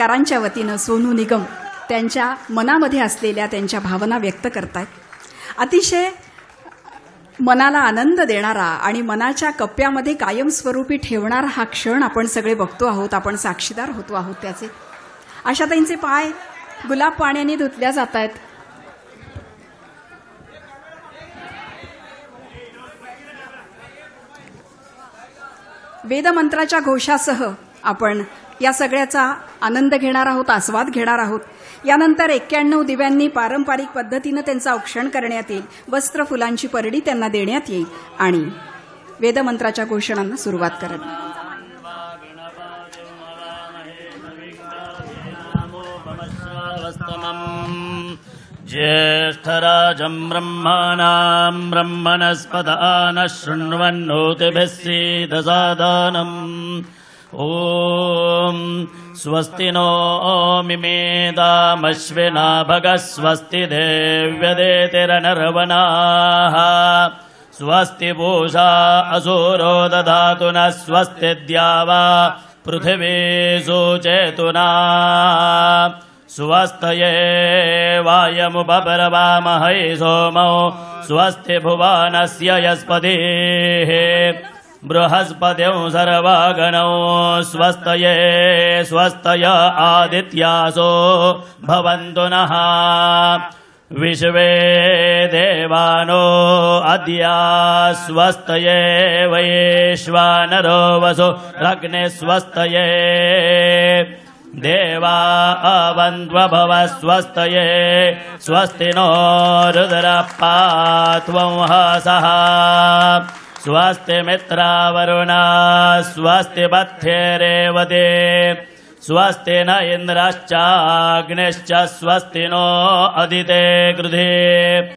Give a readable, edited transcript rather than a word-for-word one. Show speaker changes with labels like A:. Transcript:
A: करांच्या वतीनं सोनू निगम त्यांच्या मनामध्ये असलेल्या त्यांच्या भावना व्यक्त करतायत. अतिशय मनाला आनंद देणारा आणि मनाच्या कप्प्यामध्ये कायमस्वरूपी ठेवणारा हा क्षण आपण सगळे बघतो आहोत, आपण साक्षीदार होतो आहोत त्याचे. आशाताईंचे पाय गुलाब पाण्याने धुतल्या जात आहेत. वेदमंत्राच्या घोषासह आपण या सगळ्याचा आनंद घेणार आहोत, आस्वाद घेणार आहोत. यानंतर 91 दिव्यांनी पारंपरिक पद्धतीनं त्यांचं औक्षण करण्यात येईल. वस्त्र फुलांची परडी त्यांना देण्यात येईल आणि वेदमंत्राच्या घोषणांना सुरुवात करत.
B: ज्येष्ठराजं ब्रह्मणां ब्रह्मणस्पदानः शृण्वन्नोतिभिः सीदसादनम्. ॐ स्वस्ति नो मिमेदामश्विना भगः स्वस्ति देव्यदेतिरनर्वणाः स्वस्ति पूषा असुरो दधातु नः स्वस्ति द्यावा पृथिवी सुचेतुना स्वस्तये वायमुपब्रवामहै सोमो स्वस्ति भुवनस्य यस्पतिः बृहस्पतिं सर्वगणौ स्वस्तये स्वस्तय आदित्यासो भवन्तु नः विश्वे देवानो अद्य स्वस्तये वैश्वानरो वसु रग्ने स्वस्तये देवा अवन्त्वभव स्वस्तये स्वस्ति नो रुद्रपात्वं हसः स्वस्ति मित्रावरुणा स्वस्ति बध्येरेवते स्वस्ति न इन्द्रश्चाग्निश्च स्वस्ति नो अदिते गृधे